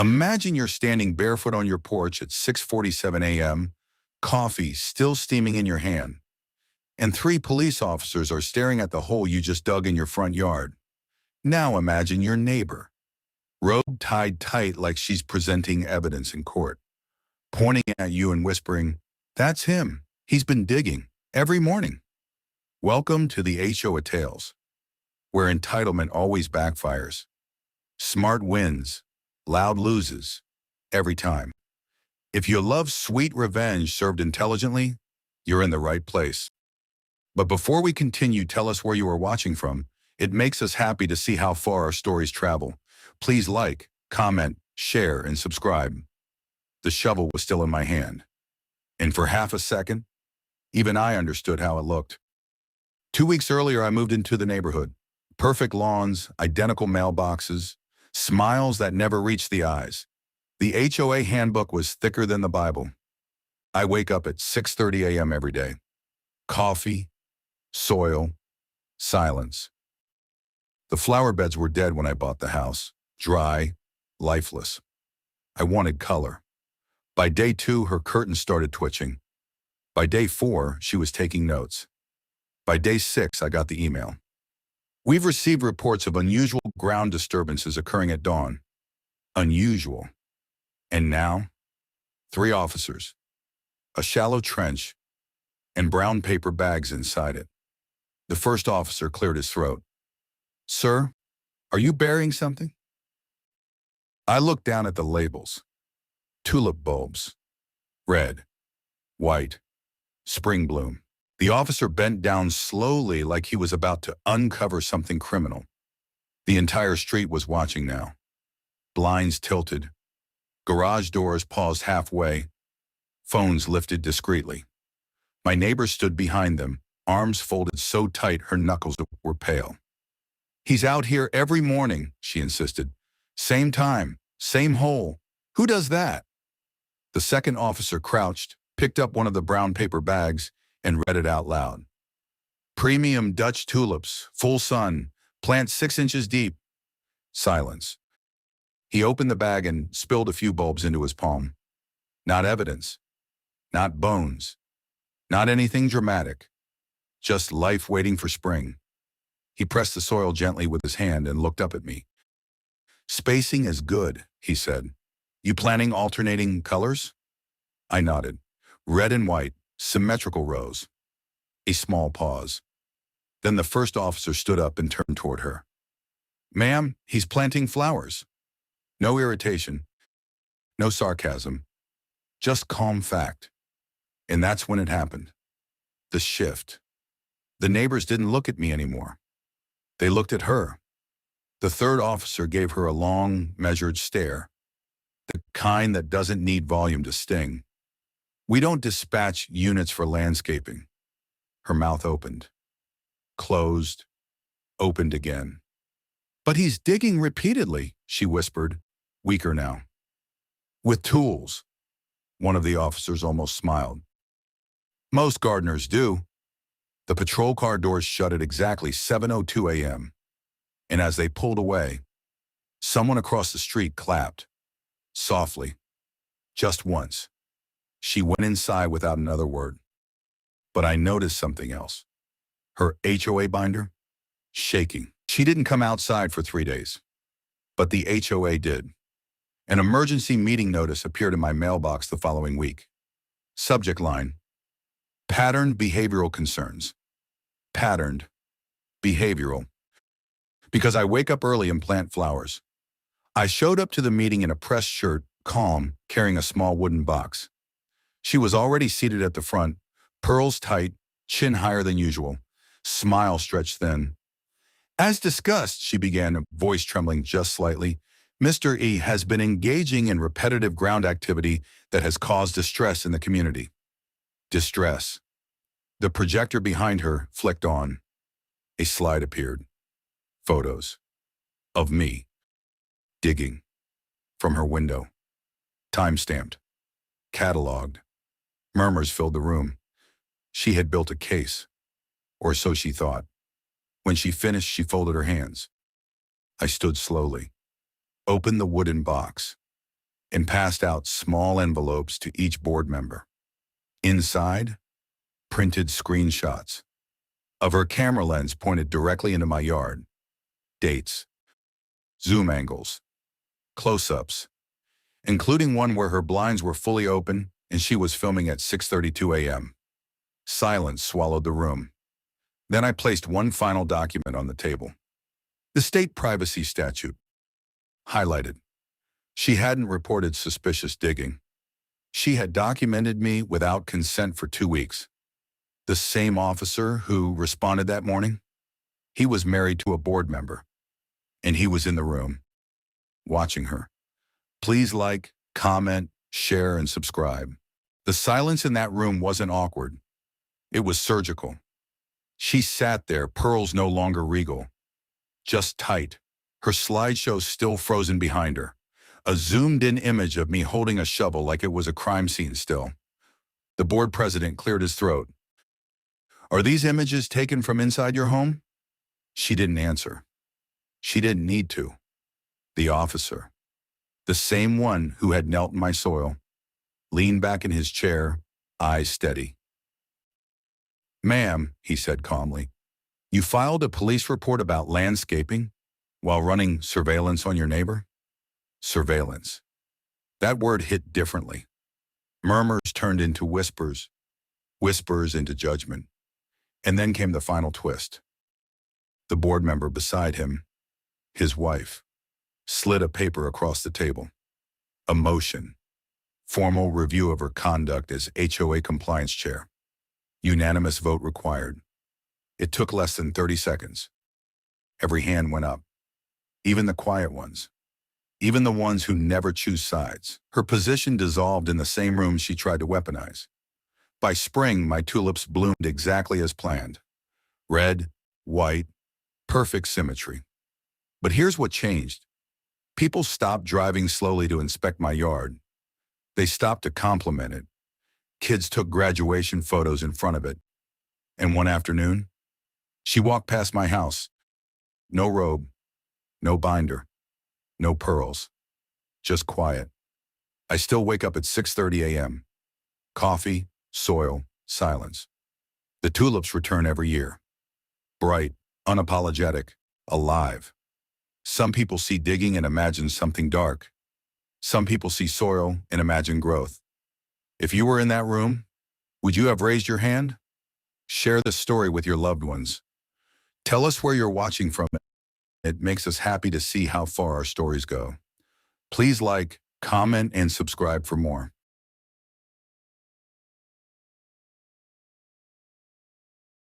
Imagine you're standing barefoot on your porch at 6:47 a.m., coffee still steaming in your hand, and three police officers are staring at the hole you just dug in your front yard. Now imagine your neighbor, robe tied tight like she's presenting evidence in court, pointing at you and whispering, "That's him. He's been digging every morning." Welcome to the HOA Tales, where entitlement always backfires. Smart wins, loud loses, every time. If you love sweet revenge served intelligently, you're in the right place. But before we continue, tell us where you are watching from. It makes us happy to see how far our stories travel. Please like, comment, share, and subscribe. The shovel was still in my hand. And for half a second, even I understood how it looked. 2 weeks earlier, I moved into the neighborhood. Perfect lawns, identical mailboxes, smiles that never reached the eyes. The HOA handbook was thicker than the Bible. I wake up at 6:30 a.m. every day. Coffee, soil, silence. The flower beds were dead when I bought the house, dry, lifeless. I wanted color. By day 2, her curtains started twitching. By day 4, she was taking notes. By day 6, I got the email. We've received reports of unusual ground disturbances occurring at dawn. Unusual. And now, 3 officers, a shallow trench, and brown paper bags inside it. The first officer cleared his throat. "Sir, are you burying something?" I looked down at the labels. Tulip bulbs. Red, white, spring bloom. The officer bent down slowly like he was about to uncover something criminal. The entire street was watching now. Blinds tilted. Garage doors paused halfway. Phones lifted discreetly. My neighbor stood behind them, arms folded so tight her knuckles were pale. "He's out here every morning," she insisted. "Same time, same hole. Who does that?" The second officer crouched, picked up one of the brown paper bags, and read it out loud. "Premium Dutch tulips, full sun, plant 6 inches deep." Silence. He opened the bag and spilled a few bulbs into his palm. Not evidence. Not bones. Not anything dramatic. Just life waiting for spring. He pressed the soil gently with his hand and looked up at me. "Spacing is good," he said. "You planning alternating colors?" I nodded. Red and white, symmetrical rows. A small pause. Then the first officer stood up and turned toward her. "Ma'am, he's planting flowers." No irritation. No sarcasm. Just calm fact. And that's when it happened. The shift. The neighbors didn't look at me anymore. They looked at her. The third officer gave her a long, measured stare. The kind that doesn't need volume to sting. "We don't dispatch units for landscaping." Her mouth opened. Closed. Opened again. "But he's digging repeatedly," she whispered, weaker now. "With tools." One of the officers almost smiled. "Most gardeners do." The patrol car doors shut at exactly 7:02 a.m. And as they pulled away, someone across the street clapped. Softly. Just once. She went inside without another word. But I noticed something else. Her HOA binder? Shaking. She didn't come outside for 3 days. But the HOA did. An emergency meeting notice appeared in my mailbox the following week. Subject line: Patterned behavioral concerns. Patterned. Behavioral. Because I wake up early and plant flowers. I showed up to the meeting in a pressed shirt, calm, carrying a small wooden box. She was already seated at the front, pearls tight, chin higher than usual, smile stretched thin. "As discussed," she began, voice trembling just slightly, "Mr. E has been engaging in repetitive ground activity that has caused distress in the community." Distress. The projector behind her flicked on. A slide appeared. Photos. Of me. Digging. From her window. Time-stamped. Cataloged. Murmurs filled the room. She had built a case. Or so she thought. When she finished, she folded her hands. I stood slowly. Opened the wooden box. and passed out small envelopes to each board member. Inside, printed screenshots of her camera lens pointed directly into my yard. Dates, zoom angles, close-ups, including one where her blinds were fully open and she was filming at 6:32 a.m. Silence swallowed the room. Then I placed one final document on the table. The state privacy statute. Highlighted. She hadn't reported suspicious digging. She had documented me without consent for 2 weeks. The same officer who responded that morning, he was married to a board member, and he was in the room, watching her. Please like, comment, share, and subscribe. The silence in that room wasn't awkward. It was surgical. She sat there, pearls no longer regal, just tight, her slideshow still frozen behind her. A zoomed-in image of me holding a shovel like it was a crime scene still. The board president cleared his throat. Are these images taken from inside your home? She didn't answer. She didn't need to. The officer, the same one who had knelt in my soil, leaned back in his chair, eyes steady. Ma'am, he said calmly, you filed a police report about landscaping while running surveillance on your neighbor? Surveillance. That word hit differently. Murmurs turned into whispers, whispers into judgment. And then came the final twist. The board member beside him, his wife, slid a paper across the table. A motion. Formal review of her conduct as HOA compliance chair. Unanimous vote required. It took less than 30 seconds. Every hand went up. Even the quiet ones. Even the ones who never choose sides. Her position dissolved in the same room she tried to weaponize. By spring, my tulips bloomed exactly as planned. Red, white, perfect symmetry. But here's what changed. People stopped driving slowly to inspect my yard. They stopped to compliment it. Kids took graduation photos in front of it. And one afternoon, she walked past my house. No robe, no binder, no pearls, just quiet. I still wake up at 6:30 a.m. Coffee, soil, silence. The tulips return every year. Bright, unapologetic, alive. Some people see digging and imagine something dark. Some people see soil and imagine growth. If you were in that room, would you have raised your hand? Share the story with your loved ones. Tell us where you're watching from. It makes us happy to see how far our stories go. Please like, comment, and subscribe for more.